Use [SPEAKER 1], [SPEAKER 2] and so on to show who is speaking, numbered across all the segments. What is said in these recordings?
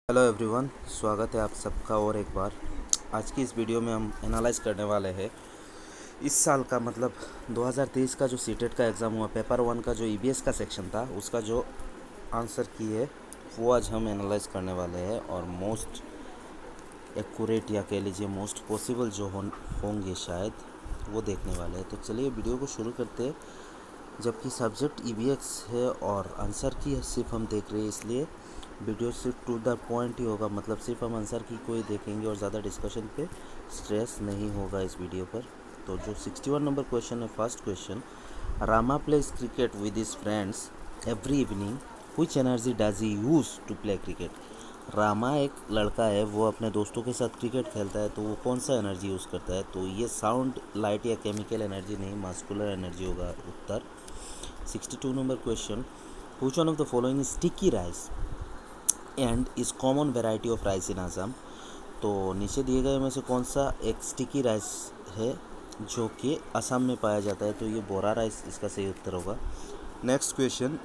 [SPEAKER 1] Hello everyone, स्वागत है आप सबका और एक बार। आज की इस वीडियो में हम एनालाइज करने वाले हैं इस साल का मतलब 2023 का जो सीटेट का एग्ज़ाम हुआ, पेपर 1 का जो ईबीएस का सेक्शन था उसका जो आंसर की है वो आज हम एनालाइज करने वाले हैं और मोस्ट एक्यूरेट या कह लीजिए मोस्ट पॉसिबल जो होंगे शायद वो देखने वाले हैं। तो चलिए वीडियो को शुरू करते हैं। जबकि सब्जेक्ट ईबीएस है और आंसर की सिर्फ हम देख रहे हैं, इसलिए वीडियो सिर्फ टू द पॉइंट ही होगा, मतलब सिर्फ हम आंसर की कोई देखेंगे और ज़्यादा डिस्कशन पे स्ट्रेस नहीं होगा इस वीडियो पर। तो जो 61 नंबर क्वेश्चन है, first question, Rama plays cricket with his friends every evening, which energy does he use to play cricket. Rama एक लड़का है, वो अपने दोस्तों के साथ क्रिकेट खेलता है, तो वो कौन सा एनर्जी यूज़ करता है? तो ये साउंड, लाइट या केमिकल एनर्जी नहीं, मस्कुलर एनर्जी होगा उत्तर। 62 number question, which one of the following is sticky rice and is common variety of rice in Assam. तो नीचे दिए गए में से कौन सा एक स्टिकी राइस है जो कि असम में पाया जाता है? तो ये बोरा राइस इसका सही उत्तर होगा। Next question,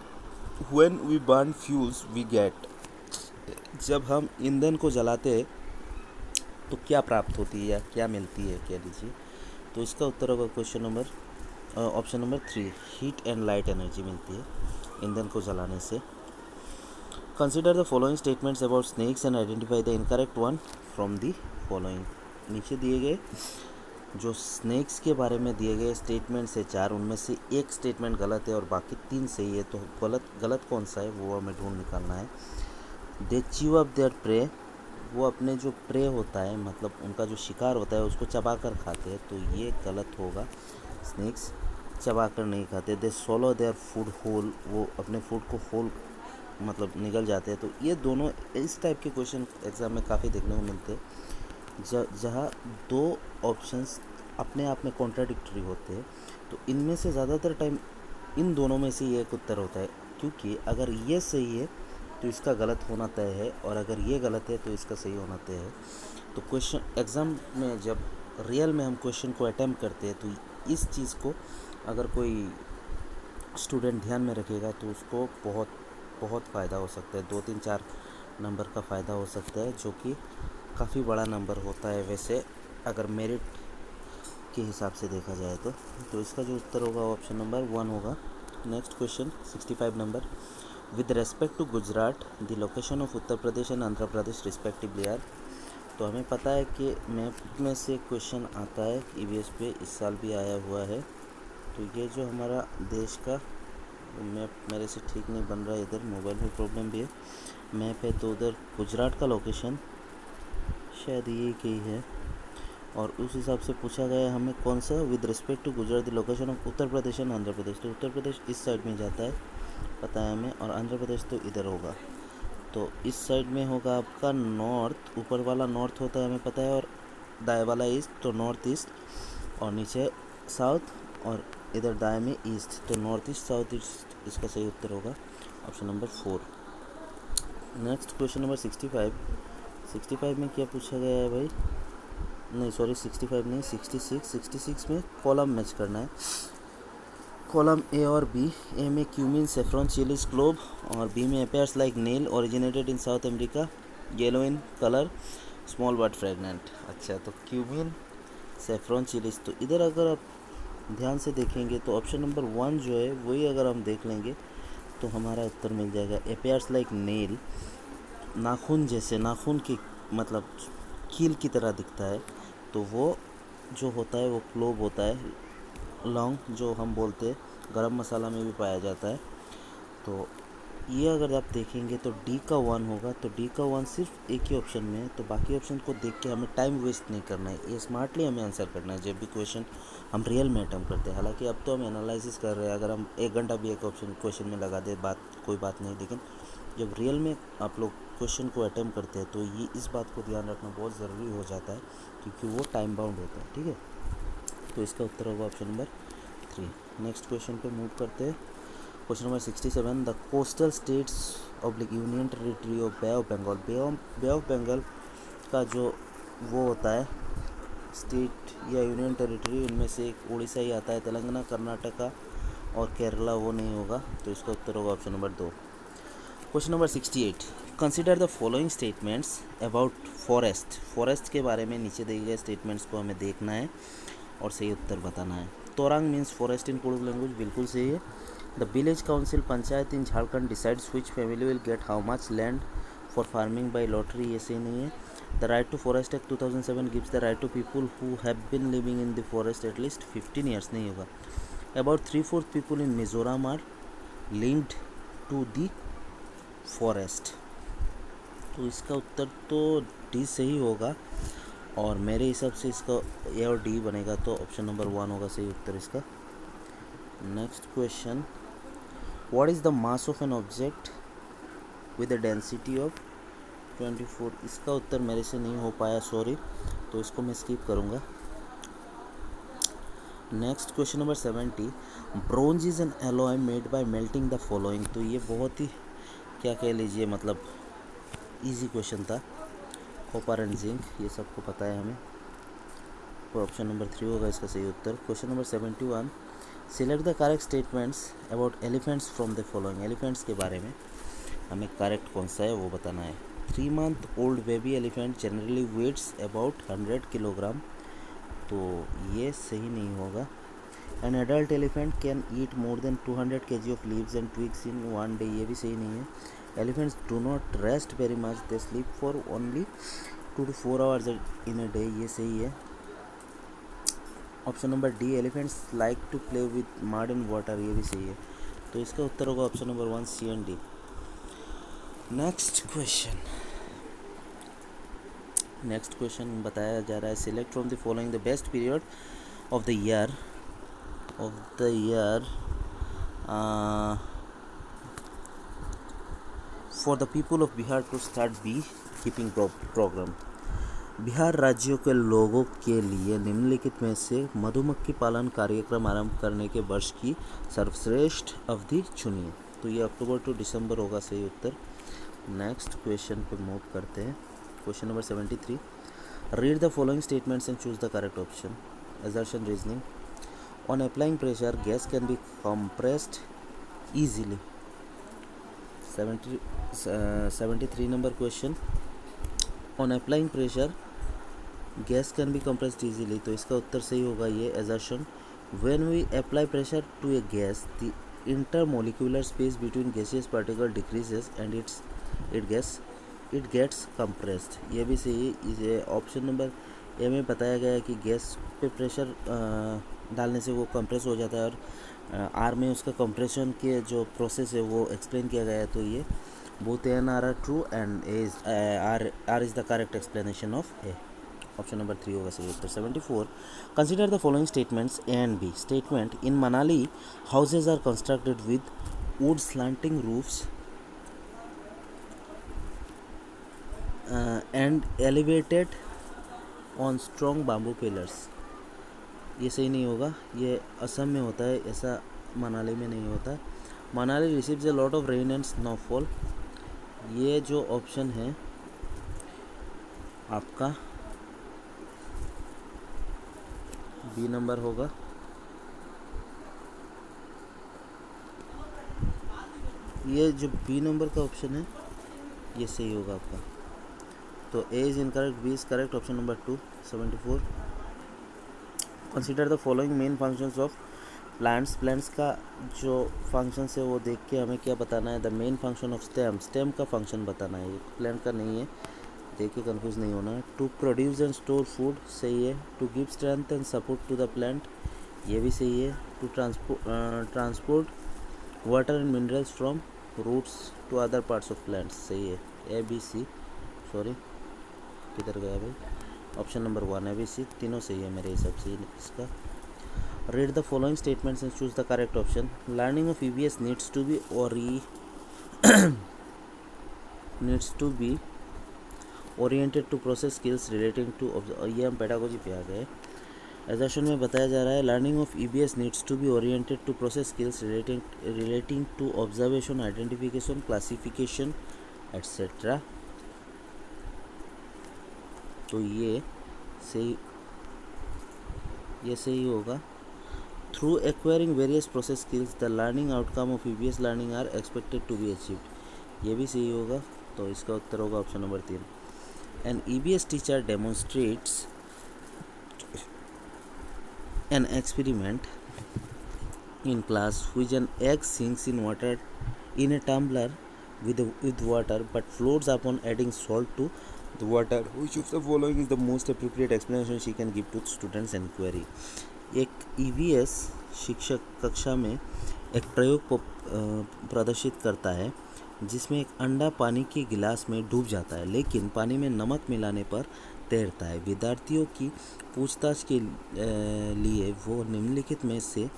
[SPEAKER 1] when we burn fuels we get, जब हम ईंधन को जलाते हैं तो क्या प्राप्त होती है या क्या मिलती है कह लीजिए? तो इसका उत्तर होगा question number option number 3, heat and light energy मिलती है ईंधन को जलाने से। Consider the following statements about snakes and identify the incorrect one from the following. नीचे दिए गए जो स्नेक्स के बारे में दिए गए स्टेटमेंट से 4, उनमें से एक स्टेटमेंट गलत है और बाकी 3 सही है। तो गलत कौन सा है वो हमें ढूंढ निकालना है। दे च्यू अप देयर प्रे, वो अपने जो प्रे होता है मतलब उनका जो शिकार होता है उसको चबा कर खाते हैं, तो ये गलत होगा। स्नेक्स चबा कर नहीं खाते। दे सोलो देयर फूड होल, वो अपने फूड को होल मतलब निगल जाते हैं। तो ये दोनों इस टाइप के क्वेश्चन एग्ज़ाम में काफ़ी देखने को मिलते हैं जहाँ दो ऑप्शंस अपने आप में कॉन्ट्राडिक्टरी होते हैं। तो इनमें से ज़्यादातर टाइम इन दोनों में से एक उत्तर होता है, क्योंकि अगर ये सही है तो इसका गलत होना तय है और अगर ये गलत है तो इसका सही होना तय है। तो क्वेश्चन एग्ज़ाम में जब रियल में हम क्वेश्चन को अटैम्प्ट करते हैं तो इस चीज़ को अगर कोई स्टूडेंट ध्यान में रखेगा तो उसको बहुत बहुत फ़ायदा हो सकता है। 2 3 4 नंबर का फ़ायदा हो सकता है, जो कि काफ़ी बड़ा नंबर होता है वैसे अगर मेरिट के हिसाब से देखा जाए तो इसका जो उत्तर होगा ऑप्शन नंबर 1 होगा। Next question 65 number, with respect to Gujarat the location of Uttar Pradesh and Andhra Pradesh respectively are. तो हमें पता है कि मैप में से क्वेश्चन आता है ईवीएस पे, इस साल भी आया हुआ है। तो ये जो हमारा देश का मैप मेरे से ठीक नहीं बन रहा है, इधर मोबाइल में प्रॉब्लम भी है। मैप है तो उधर गुजरात का लोकेशन शायद ये कही है और उस हिसाब से पूछा गया है हमें कौन सा, with respect to Gujarat the location of Uttar Pradesh and Andhra Pradesh. तो उत्तर प्रदेश इस साइड में जाता है पता है हमें, और आंध्र प्रदेश तो इधर होगा। तो इस साइड में होगा आपका नॉर्थ, ऊपर वाला नॉर्थ होता है हमें पता है, और दाएं वाला ईस्ट, तो नॉर्थ ईस्ट, और नीचे साउथ, और इधर दाएं में ईस्ट, तो नॉर्थ ईस्ट साउथ ईस्ट इसका सही उत्तर होगा option number 4। Next question number 65। 65 में क्या पूछा गया है भाई? नहीं सॉरी 65 नहीं, 66। 66 में कॉलम मैच करना है, कॉलम ए और बी। ए में क्यूमिन सेफ्रॉन चिलीज क्लोव, और बी में appears like nail, originated in south America, yellow in colour, small but fragrant. अच्छा, तो क्यूमिन सेफ्रॉन चिलीज, तो इधर अगर आप ध्यान से देखेंगे तो ऑप्शन नंबर 1 जो है वही अगर हम देख लेंगे तो हमारा उत्तर मिल जाएगा। अपेयर्स लाइक नेल, नाखून जैसे, नाखून की मतलब कील की तरह दिखता है, तो वो जो होता है वो क्लोव होता है, लौंग जो हम बोलते हैं, गरम मसाला में भी पाया जाता है। तो ये अगर आप देखेंगे तो डी का 1 होगा। तो डी का 1 सिर्फ एक ही ऑप्शन में है, तो बाकी ऑप्शन को देख के हमें टाइम वेस्ट नहीं करना है, ये स्मार्टली हमें आंसर करना है जब भी क्वेश्चन हम रियल में अटैम्प्ट करते हैं। हालांकि अब तो हम एनालिसिस कर रहे हैं, अगर हम 1 घंटा भी एक ऑप्शन क्वेश्चन में लगा दे कोई बात नहीं, लेकिन जब रियल में आप लोग क्वेश्चन को अटैम्प्ट करते हैं तो ये इस बात को ध्यान रखना बहुत ज़रूरी हो जाता है, क्योंकि वो टाइम बाउंड होता है। ठीक है, तो इसका उत्तर होगा ऑप्शन नंबर 3। नेक्स्ट क्वेश्चन पे मूव करते हैं। Question number 67, the coastal states oblique union territory of bay of Bengal. Bay of Bengal का जो वो होता है स्टेट या यूनियन टेरिटरी, उनमें से एक उड़ीसा ही आता है, तेलंगाना, कर्नाटका और केरला वो नहीं होगा। तो इसका उत्तर होगा option number 2। Question number 68, consider the following statements about forest के बारे में नीचे दिए गए स्टेटमेंट्स को हमें देखना है और सही उत्तर बताना है। Torang means forest in Kurukh language, बिल्कुल सही है। The village council panchayat in Jharkhand decides which family will get how much land for farming by lottery, ये सही नहीं है। The right to forest act 2007 gives the right to people who have been living in the forest at least 15 years, नहीं होगा। About 3/4 people in Mizoram are linked to the forest, तो इसका उत्तर तो D सही होगा और मेरे हिसाब से इसका ए और डी बनेगा, तो ऑप्शन नंबर 1 होगा सही उत्तर इसका। Next question, what is the mass of an object with a density of 24, इसका उत्तर मेरे से नहीं हो पाया, सॉरी, तो इसको मैं स्किप करूँगा। Next question number 70, bronze is an alloy made by melting the following, तो ये बहुत ही क्या कह लीजिए मतलब इजी क्वेश्चन था। कॉपर एंड जिंक, ये सबको पता है हमें, तो ऑप्शन नंबर 3 होगा इसका सही उत्तर। Question number 71, select the correct statements about elephants from the following, elephants के बारे में हमें करेक्ट कौन सा है वो बताना है। 3 month old baby elephant generally weighs about 100 kilogram, तो ये सही नहीं होगा। An adult elephant can eat more than 200 kg of leaves and twigs in 1 day, ये भी सही नहीं है। Elephants do not rest very much, they sleep for only 2 to 4 hours in a day, ये सही है। Option number D, elephants like to play with mud and water, ये भी सही है, तो इसका उत्तर होगा option number 1 C and D. Next question बताया जा रहा है, select from the following the best period of the year for the people of Bihar to start beekeeping program. Bihar राज्यों के लोगों के लिए निम्नलिखित में से मधुमक्खी पालन कार्यक्रम आरंभ करने के वर्ष की सर्वश्रेष्ठ अवधि चुनिए, तो ये अक्टूबर टू दिसंबर होगा सही उत्तर। नेक्स्ट क्वेश्चन पे मूव करते हैं। Question number 73, read the following statements and choose the correct option. Assertion reasoning, on applying pressure gas can be compressed easily। 73 number question, on applying pressure gas can be compressed easily, तो इसका उत्तर सही होगा ये assertion. When we apply pressure to a gas the intermolecular space between gaseous particle decreases and it gets compressed, ये भी सही है। ऑप्शन नंबर ए में बताया गया है कि गैस पे प्रेशर डालने से वो कंप्रेस हो जाता है, और आर में उसका कंप्रेशन के जो प्रोसेस है वो एक्सप्लेन किया गया है, तो ये both A and R are true and R is the correct explanation of A. Option number 3 होगा सही उत्तर। 74, consider the following statements A and B. Statement, in Manali houses are constructed with wood slanting roofs and elevated on strong bamboo pillars, ये सही नहीं होगा, ये असम में होता है, ऐसा मनाली में नहीं होता। Manali receives a lot of rain and snowfall, ये जो ऑप्शन है आपका बी नंबर होगा। ये जो बी नंबर का ऑप्शन है ये सही होगा आपका, तो A is incorrect, B is correct, option number 2। 74, consider the following main functions of plants का जो फंक्शंस है वो देख के हमें क्या बताना है। The main function of stem का फंक्शन बताना है, ये प्लांट का नहीं है, देख के कंफ्यूज नहीं होना है। To produce and store food, सही है। To give strength and support to the plant, ये भी सही है। To transport water and minerals from roots to other parts of plants, सही है। ए बी सी, सॉरी किधर गया भाई, option number 1 A B C, तीनों सही है मेरे हिसाब से इसका। Read the following statements and choose the correct option. Learning of EVS needs to be oriented to process skills relating to ये हम pedagogy पे आ गए। assertion में बताया जा रहा है learning of EVS needs to be oriented to process skills relating to observation, identification, classification, etc. तो ये सही होगा। Through acquiring various process skills, the learning outcome of EVS learning are expected to be achieved, ये भी सही होगा। तो इसका उत्तर होगा option number 3। An EVS teacher demonstrates an experiment in class which an egg sinks in water in a tumbler with water but floats upon adding salt to the water. Which of the following is the most appropriate explanation she can give to students inquiry? एक EVS शिक्षक कक्षा में एक प्रयोग को प्रदर्शित करता है जिसमें एक अंडा पानी के गिलास में डूब जाता है लेकिन पानी में नमक मिलाने पर तैरता है। विद्यार्थियों की पूछताछ के लिए वो निम्नलिखित में से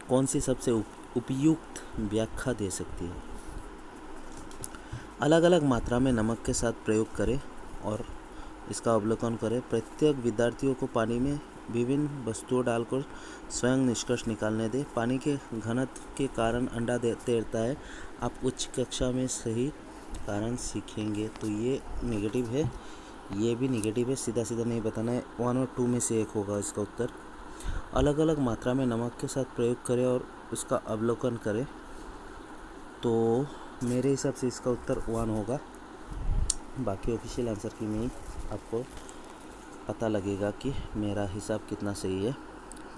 [SPEAKER 1] कौन सी सबसे उपयुक्त व्याख्या दे सकती है? अलग अलग मात्रा में नमक के साथ प्रयोग करें और इसका अवलोकन करें। प्रत्येक विद्यार्थियों को पानी में विभिन्न वस्तुओं डालकर स्वयं निष्कर्ष निकालने दें। पानी के घनत्व के कारण अंडा तैरता है। आप उच्च कक्षा में सही कारण सीखेंगे। तो ये नेगेटिव है, ये भी नेगेटिव है, सीधा सीधा नहीं बताना है। 1 और 2 में से एक होगा इसका उत्तर। अलग अलग मात्रा में नमक के साथ प्रयोग करें और उसका अवलोकन करें। तो मेरे हिसाब से इसका उत्तर 1 होगा। बाकी ऑफिशियल आंसर की में आपको पता लगेगा कि मेरा हिसाब कितना सही है।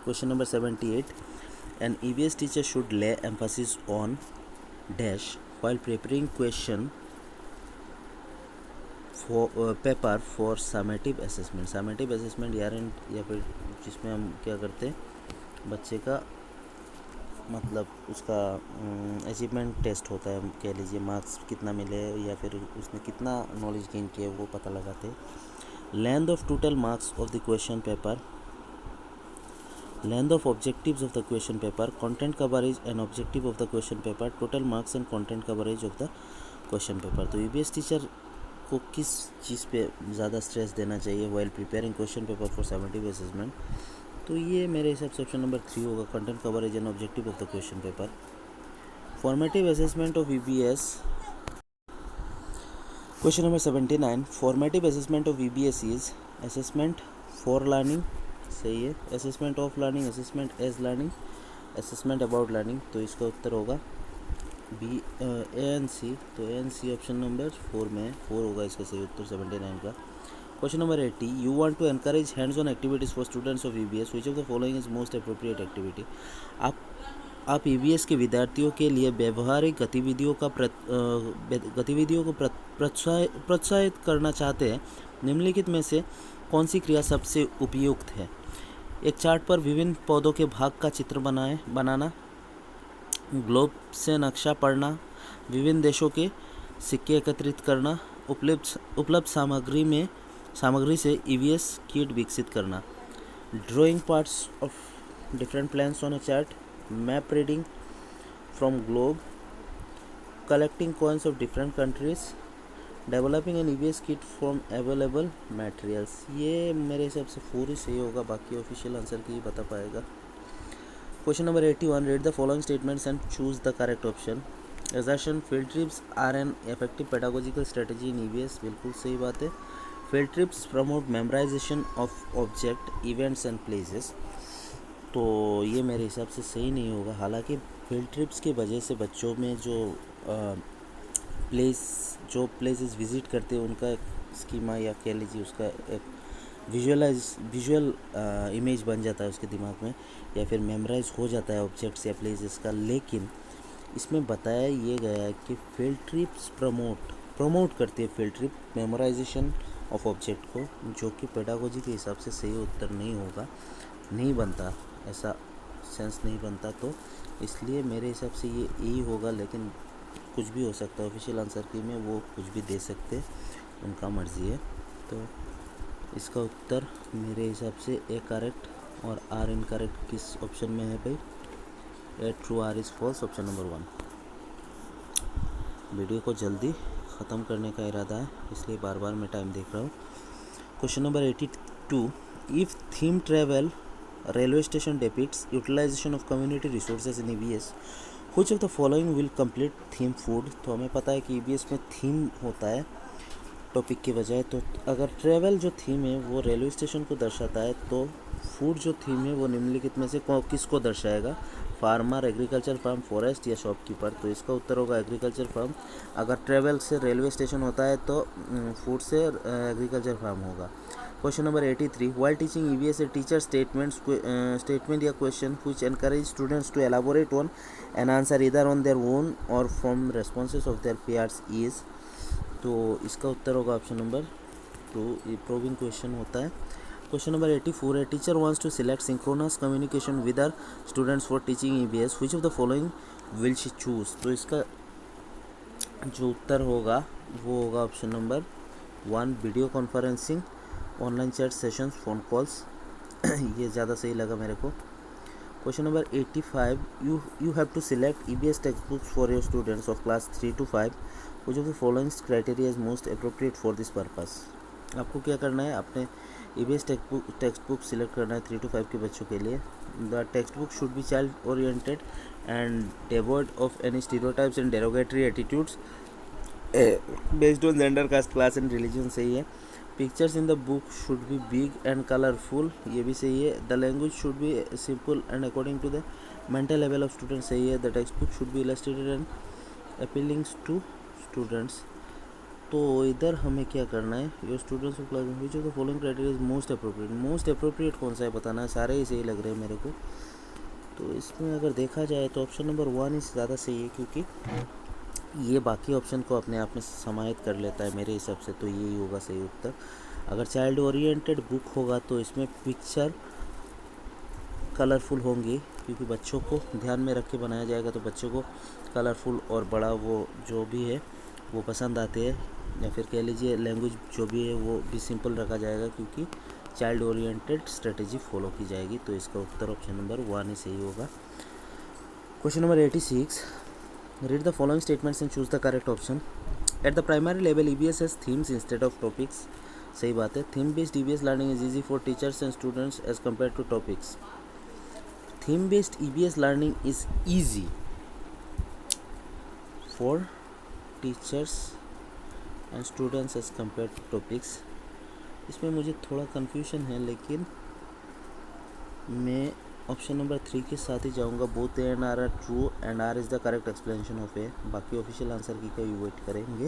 [SPEAKER 1] Question number 78, an EVS teacher should lay emphasis on dash while preparing question paper for summative assessment. Summative assessment या फिर जिसमें हम क्या करते हैं, बच्चे का मतलब उसका अचीवमेंट टेस्ट होता है, कह लीजिए मार्क्स कितना मिले या फिर उसने कितना नॉलेज गेन किया वो पता लगाते हैं। Length of total marks of the question paper, length of objectives of the question paper, content coverage and objective of the question paper, total marks and content coverage of the question paper. तो EVS teacher को किस चीज़ पे ज़्यादा stress देना चाहिए while preparing question paper for summative assessment? तो ये मेरे हिसाब से ऑप्शन नंबर 3 होगा, content coverage and objective of the question paper. Formative assessment of EVS, question number 79, formative assessment of EVS is assessment for learning, सही है, assessment of learning, assessment as learning, assessment about learning. तो इसका उत्तर होगा B A and C. तो A and C option number 4 में 4 होगा इसका सही उत्तर 79 का। Question number 80, you want to encourage hands on activities for students of EVS, which of the following is most appropriate activity? आप ईवीएस के विद्यार्थियों के लिए व्यवहारिक गतिविधियों को प्रोत्साहित करना चाहते हैं। निम्नलिखित में से कौन सी क्रिया सबसे उपयुक्त है? एक चार्ट पर विभिन्न पौधों के भाग का चित्र बनाना, ग्लोब से नक्शा पढ़ना, विभिन्न देशों के सिक्के एकत्रित करना, उपलब्ध सामग्री से ईवीएस किट विकसित करना, drawing parts of different plans on a chart, map reading from globe, collecting coins of different countries, developing N EVS kit from available materials. ये मेरे हिसाब से 4 ही सही होगा, बाकी ऑफिशियल आंसर की ही बता पाएगा। Question number 81, read the following statements and choose the correct option. Assertion, field trips are an effective pedagogical strategy in EVS, बिल्कुल सही बात है। Field trips promote memorization of object, events and places। तो ये मेरे हिसाब से सही नहीं होगा। हालांकि फील्ड ट्रिप्स की वजह से बच्चों में जो प्लेसेस विज़िट करते हैं उनका स्कीमा या कह लीजिए उसका एक विजुअल इमेज बन जाता है उसके दिमाग में, या फिर मेमोराइज हो जाता है ऑब्जेक्ट्स या प्लेसेस का। लेकिन इसमें बताया ये गया है कि फील्ड ट्रिप्स प्रमोट करती है field trip memorisation of object को, जो कि पेडागोजी के हिसाब से सही उत्तर नहीं होगा, नहीं बनता, ऐसा सेंस नहीं बनता। तो इसलिए मेरे हिसाब से ये यही होगा, लेकिन कुछ भी हो सकता है। ऑफिशियल आंसर की में वो कुछ भी दे सकते, उनका मर्ज़ी है। तो इसका उत्तर मेरे हिसाब से ए करेक्ट और आर इनकरेक्ट किस ऑप्शन में है भाई? A true, R is false, option number 1। Video को जल्दी ख़त्म करने का इरादा है, इसलिए बार बार मैं टाइम देख रहा हूँ। Question number 82, if theme travel railway station depicts utilization of community resources in EVS, which of the following will complete theme food? तो हमें पता है कि ईवीएस में थीम होता है टॉपिक के बजाय। तो अगर ट्रैवल जो थीम है वो रेलवे स्टेशन को दर्शाता है, तो फूड जो थीम है वो निम्नलिखित में से किसको दर्शाएगा? फार्मर, एग्रीकल्चर फार्म, फॉरेस्ट या शॉपकीपर। तो इसका उत्तर होगा एग्रीकल्चर फार्म। अगर ट्रेवल से रेलवे स्टेशन होता है तो फूड से एग्रीकल्चर फार्म होगा। Question number 83, while teaching EVS a teacher statement या question which encourage students to elaborate on an answer either on their own or from responses of their peers is. तो इसका उत्तर होगा option number 2, ये proving question होता है। Question number 84, a teacher wants to select synchronous communication with her students for teaching EVS, which of the following will she choose. तो इसका जो उत्तर होगा वो होगा option number 1, video conferencing, online chat sessions, phone calls. ये ज़्यादा सही लगा मेरे को। Question number 85, you have to select EVS text books for your students of class 3 to 5, which of the following criteria is most appropriate for this purpose. आपको क्या करना है, अपने ईवीएस टेक्स्ट बुक सिलेक्ट करना है 3 to 5 के बच्चों के लिए। The text book should be child oriented and devoid of any stereotypes and derogatory attitudes based on gender, caste, class and religion. सही है। Pictures in the book should be big and colourful, ये भी सही है। The language should be simple and according to the mental level of student, सही है। The text book should be illustrated and appealing to students. तो इधर हमें क्या करना है, your students of class which of the following criteria is most appropriate. Most appropriate कौन सा है बताना है, सारे ही सही लग रहे हैं मेरे को। तो इसमें अगर देखा जाए तो ऑप्शन नंबर 1 ही ज़्यादा सही है, क्योंकि ये बाकी ऑप्शन को अपने आप में समाहित कर लेता है मेरे हिसाब से। तो यही होगा सही उत्तर। अगर चाइल्ड ओरिएंटेड बुक होगा तो इसमें पिक्चर कलरफुल होंगी, क्योंकि बच्चों को ध्यान में रख के बनाया जाएगा, तो बच्चों को कलरफुल और बड़ा वो जो भी है वो पसंद आते हैं। या फिर कह लीजिए लैंग्वेज जो भी है वो भी सिंपल रखा जाएगा, क्योंकि चाइल्ड ओरिएंटेड स्ट्रेटेजी फॉलो की जाएगी। तो इसका उत्तर ऑप्शन नंबर 1 ही सही होगा। Question number 86, read the following statements and choose the correct option. At the primary level EVS has themes instead of topics, सही बात है। Theme based EVS learning is easy for teachers and students as compare to topics. Theme based EVS learning is easy for teachers and students as compare to topics. इसमें मुझे थोड़ा confusion है, लेकिन मैं option number 3 के साथ ही जाऊंगा। Both A and R true and R is the correct explanation of A. बाकी ऑफिशियल आंसर की क्या वेट करेंगे।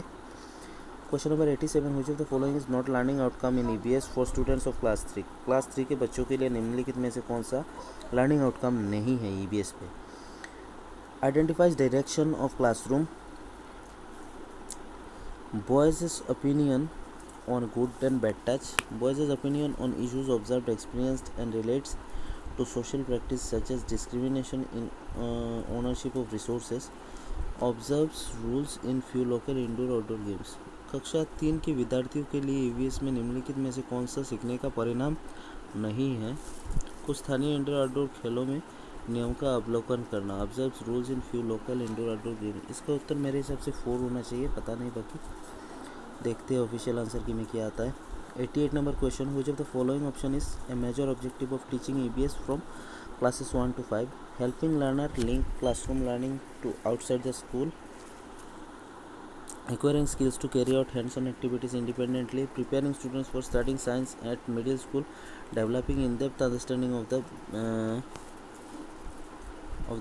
[SPEAKER 1] Question number 87, which of the following is not learning outcome in EVS for students of class 3। Class 3 के बच्चों के लिए निम्नलिखित में से कौन सा लर्निंग आउटकम नहीं है ईवीएस पे। Identifies direction of classroom, boys opinion on good and bad touch, boys' opinion on issues observed, experienced and relates to social practice such as discrimination in ownership of resources, observes rules in few local indoor outdoor games। कक्षा 3 के विद्यार्थियों के लिए EVS में निम्नलिखित में से कौन सा सीखने का परिणाम नहीं है। कुछ स्थानीय इंडोर आउटडोर खेलों में नियम का अवलोकन करना, observes rules in few local indoor outdoor game. इसका उत्तर मेरे हिसाब से 4 होना चाहिए, पता नहीं, बाकी देखते हैं ऑफिशियल आंसर की में क्या आता है। 88 number question, which of the following option is a major objective of teaching EVS from classes 1 to 5। Helping learner link classroom learning to outside the school, acquiring skills to carry out hands-on activities independently, preparing students for studying science at middle school, developing in-depth understanding of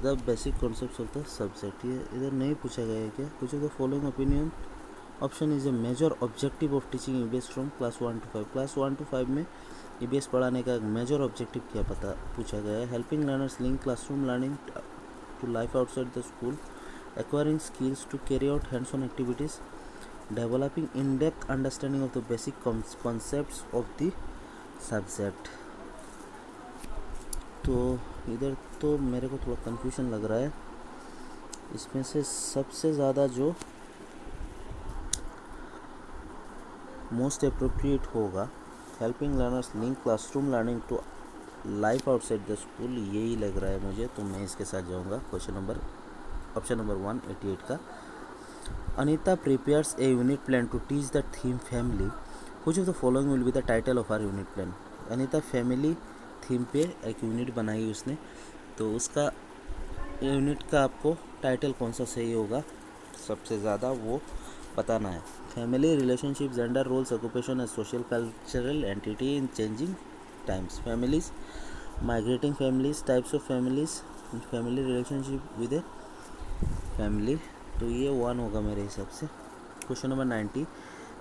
[SPEAKER 1] the basic concepts of the subject। ये इधर नहीं पूछा गया है क्या। कुछ of the following opinion option is a major objective of teaching EVS from class 1 to 5। Class 1 to 5 में EVS पढ़ाने का मेजर ऑब्जेक्टिव क्या पता पूछा गया है। Helping learners link classroom learning to life outside the school, acquiring skills to carry out hands-on activities, developing in-depth understanding of the basic concepts of the subject। तो इधर तो मेरे को थोड़ा कंफ्यूजन लग रहा है। इसमें से सबसे ज़्यादा जो मोस्ट अप्रोप्रिएट होगा, helping learners link classroom learning to life outside the school, यही लग रहा है मुझे, तो मैं इसके साथ जाऊँगा। ऑप्शन नंबर 1 88 का। Anita prepares a unit plan to teach the theme family, which of the following will be the title of our unit plan. Anita family theme पे एक यूनिट बनाई उसने, तो उसका यूनिट का आपको टाइटल कौन सा सही होगा सबसे ज़्यादा वो बताना है। Family relationship, gender roles, occupation and social cultural entity in changing times, families, migrating families, types of families, family relationship with a family, तो ये 1 होगा मेरे हिसाब से। Question number 90,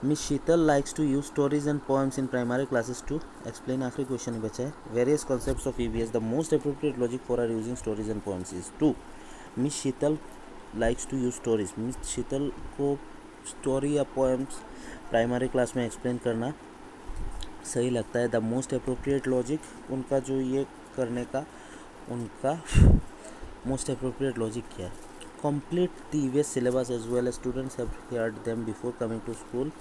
[SPEAKER 1] miss Sheetal likes to use stories and poems in primary classes to explain. आखिरी question ही बचा है। Various concepts of EVS, the most appropriate logic for are using stories and poems is to. Miss Sheetal likes to use stories, miss Sheetal को story या poems primary class में explain करना सही लगता है। द मोस्ट अप्रोप्रिएट लॉजिक, उनका जो ये करने का उनका मोस्ट अप्रोप्रिएट लॉजिक क्या है? Complete the EVS syllabus as well as students have heard them before coming to school.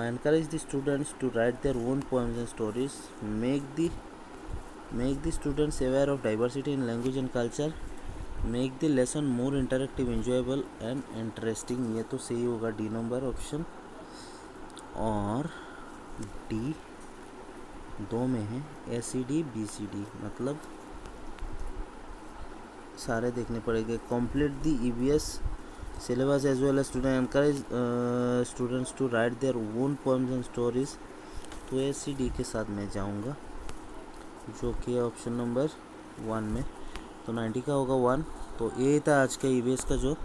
[SPEAKER 1] Encourage the students to write their own poems and stories. Make the students aware of diversity in language and culture. Make the lesson more interactive, enjoyable and interesting. ये तो सही होगा, D number option. और D दो में है, ACD BCD, मतलब सारे देखने पड़ेंगे। Complete the EVS syllabus as well as student, encourage students to write their own poems and stories, तो ACD के साथ मैं जाऊंगा, जो कि ऑप्शन नंबर 1 में। तो 90 का होगा 1। तो ये था आज का ईवीएस का जो